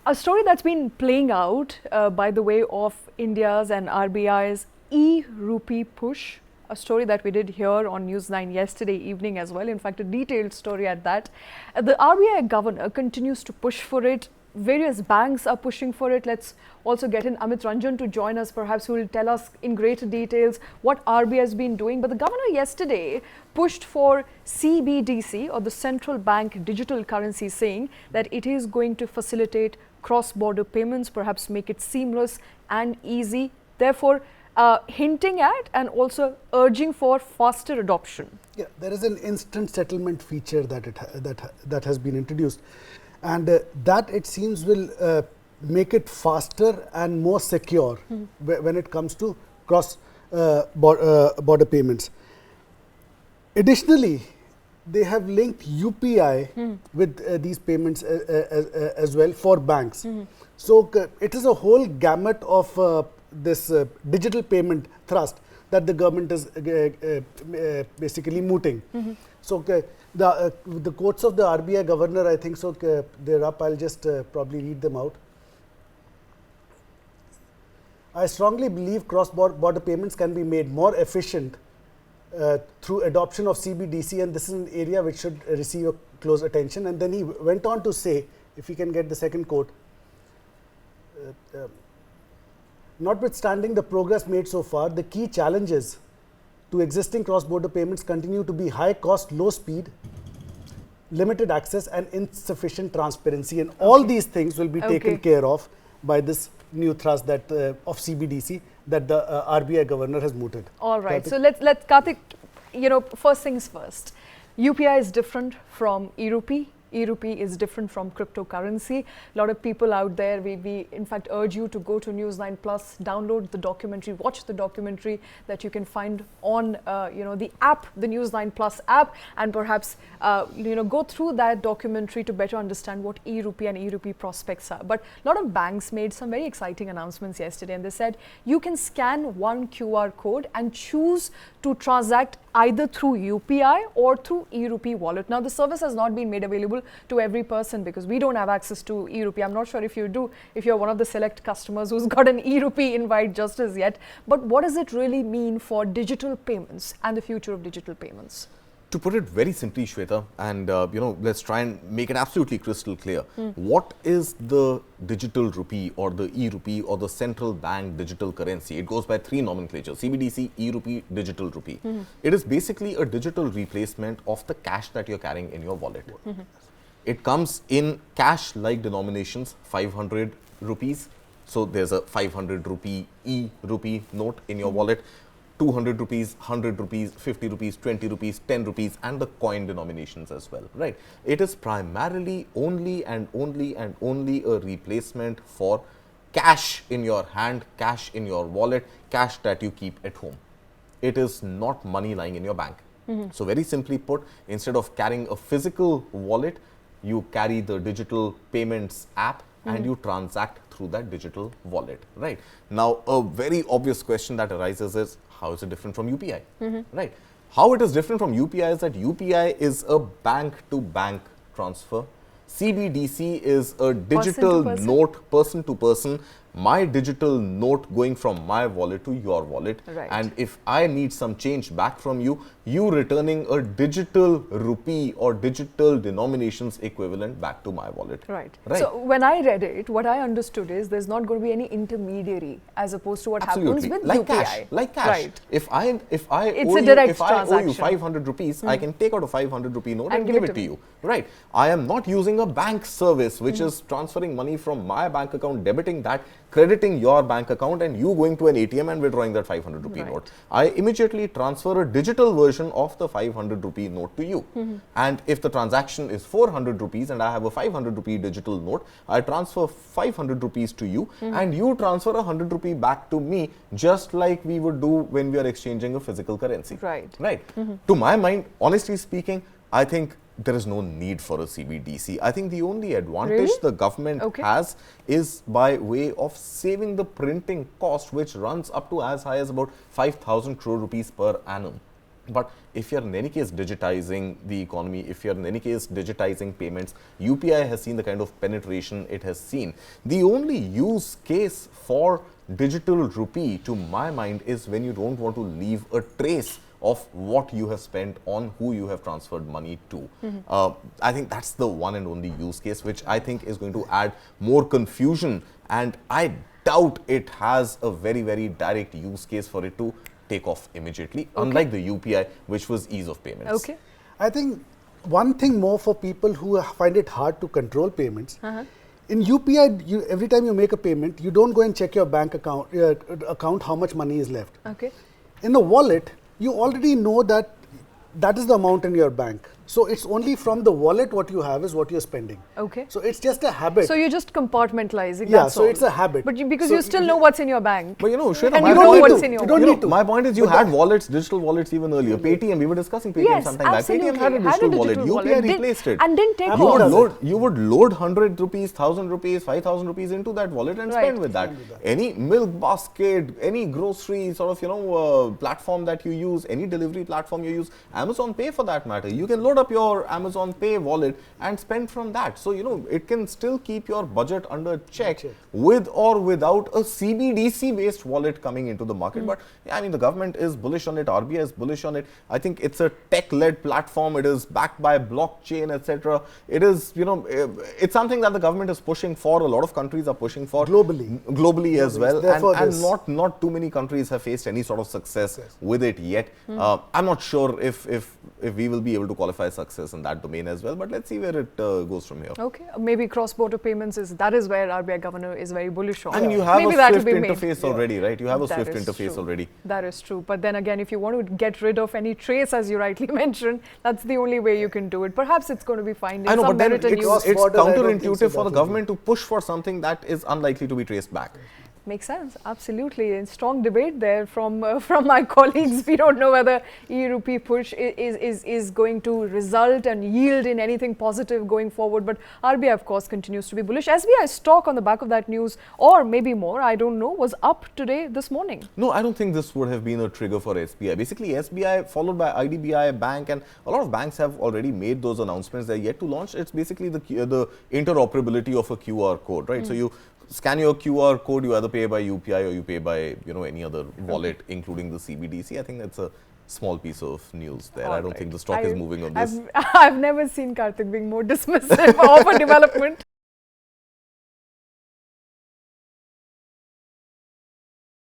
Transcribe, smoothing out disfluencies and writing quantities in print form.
A story that's been playing out by the way of India's and RBI's E-Rupee push, a story that we did here on News9 yesterday evening as well. In fact, a detailed story at that. The RBI Governor continues to push for it. Various banks are pushing for it. Let's also get in Amit Ranjan to join us, perhaps, who will tell us in greater details what RBI has been doing. But the governor yesterday pushed for CBDC, or the central bank digital currency, saying that it is going to facilitate cross-border payments, perhaps make it seamless and easy, therefore hinting at and also urging for faster adoption. Yeah, there is an instant settlement feature that has been introduced, and that, it seems, will make it faster and more secure when it comes to cross border payments. Additionally, they have linked UPI with these payments as well for banks. So it is a whole gamut of this digital payment thrust that the government is basically mooting. So the quotes of the RBI governor, I think so, they're up. I'll just probably read them out. I strongly believe cross-border payments can be made more efficient through adoption of CBDC, and this is an area which should receive a close attention. And then he went on to say, if we can get the second quote, notwithstanding the progress made so far, the key challenges to existing cross-border payments continue to be high cost, low speed, limited access and insufficient transparency, and all these things will be taken care of by this new thrust that of CBDC that the RBI governor has mooted. All right, Kartik. So let's Kartik, first things first. UPI is different from E-Rupee. E-Rupee is different from cryptocurrency. A lot of people out there, we in fact urge you to go to News9 Plus, download the documentary, watch the documentary that you can find on the app, the News9 Plus app, and perhaps go through that documentary to better understand what E-Rupee and E-Rupee prospects are. But a lot of banks made some very exciting announcements yesterday, and they said you can scan one QR code and choose to transact either through UPI or through E-Rupee wallet. Now, the service has not been made available to every person because we don't have access to E-Rupee. I'm not sure if you do, if you're one of the select customers who's got an E-Rupee invite just as yet. But what does it really mean for digital payments and the future of digital payments? To put it very simply, Shweta, and let's try and make it absolutely crystal clear. What is the digital rupee or the E-Rupee or the central bank digital currency? It goes by three nomenclatures: CBDC, E-Rupee, digital rupee. It is basically a digital replacement of the cash that you're carrying in your wallet. It comes in cash-like denominations, 500 rupees. So there's a 500 rupee E-Rupee note in your wallet. 200 rupees, 100 rupees, 50 rupees, 20 rupees, 10 rupees, and the coin denominations as well, right? It is primarily only a replacement for cash in your hand, cash in your wallet, cash that you keep at home. It is not money lying in your bank. So very simply put, instead of carrying a physical wallet, you carry the digital payments app and you transact through that digital wallet, right? Now, a very obvious question that arises is, how is it different from UPI, right? How it is different from UPI is that UPI is a bank-to-bank transfer. CBDC is a digital note, person to person, my digital note going from my wallet to your wallet. Right. And if I need some change back from you, you returning a digital rupee or digital denominations equivalent back to my wallet. Right. So when I read it, what I understood is there's not going to be any intermediary as opposed to what happens with like UPI. Cash, like cash. Right. If I owe you 500 rupees, I can take out a 500 rupee note and give it to you. Right. I am not using a bank service which is transferring money from my bank account, debiting that, crediting your bank account, and you going to an ATM and withdrawing that 500 rupee note. I immediately transfer a digital version of the 500 rupee note to you. And if the transaction is 400 rupees and I have a 500 rupee digital note, I transfer 500 rupees to you and you transfer 100 rupee back to me, just like we would do when we are exchanging a physical currency. Right. Right. To my mind, honestly speaking, I think there is no need for a CBDC. I think the only advantage the government has is by way of saving the printing cost, which runs up to as high as about 5,000 crore rupees per annum. But if you're in any case digitizing the economy, if you're in any case digitizing payments, UPI has seen the kind of penetration it has seen. The only use case for digital rupee, to my mind, is when you don't want to leave a trace of what you have spent on who you have transferred money to. I think that's the one and only use case, which I think is going to add more confusion, and I doubt it has a very, very direct use case for it to take off immediately, unlike the UPI, which was ease of payments. Okay. I think one thing more for people who find it hard to control payments. In UPI, every time you make a payment, you don't go and check your bank account how much money is left. Okay. In a wallet, you already know that that is the amount in your bank. So it's only from the wallet what you have is what you're spending. Okay. So it's just a habit. So you're just compartmentalizing. Yeah, that's so all. it's a habit. But because So you still know what's in your bank. But you know, Shweta, And my you don't know need what's to. in your You don't wallet. need to. my point is, you had wallets, digital wallets even earlier. Paytm, we were discussing Paytm Yes, sometime back. absolutely. Paytm had a digital wallet. UPI replaced it. And didn't take And You what would, does off. you would load 100 rupees, 1000 rupees, 5000 rupees into that wallet and Right. spend with that. Any milk basket, any grocery sort of, platform that you use, any delivery platform you use, Amazon Pay for that matter, you can load up your Amazon Pay wallet and spend from that. So, it can still keep your budget under check with or without a CBDC based wallet coming into the market. But yeah, I mean, the government is bullish on it, RBI is bullish on it. I think it's a tech led platform. It is backed by blockchain, etc. It is, it's something that the government is pushing for. A lot of countries are pushing for globally as well. And not too many countries have faced any sort of success with it yet. I'm not sure if we will be able to qualify success in that domain as well, but let's see where it goes from here. Okay, maybe cross-border payments is where RBI Governor is very bullish on. I mean, you have maybe a that'll Swift be interface already, right? You have a That Swift is interface true. already. That is true. But then again, if you want to get rid of any trace, as you rightly mentioned, that's the only way you can do it. Perhaps it's going to be finding I know, some but then merit in it's use. Cross-border, I don't think counterintuitive so for the that will government to push for something that is unlikely to be traced back. Makes sense, absolutely. And strong debate there from my colleagues. We don't know whether E-Rupee push is going to result and yield in anything positive going forward. But RBI, of course, continues to be bullish. SBI stock on the back of that news, or maybe more, I don't know, was up today, this morning. No, I don't think this would have been a trigger for SBI. Basically, SBI followed by IDBI Bank, and a lot of banks have already made those announcements. They're yet to launch. It's basically the interoperability of a QR code, right? So you scan your QR code, you either pay by UPI or you pay by any other wallet, including the CBDC. I think that's a small piece of news there. I don't think the stock is moving on this. I've never seen Kartik being more dismissive of a development.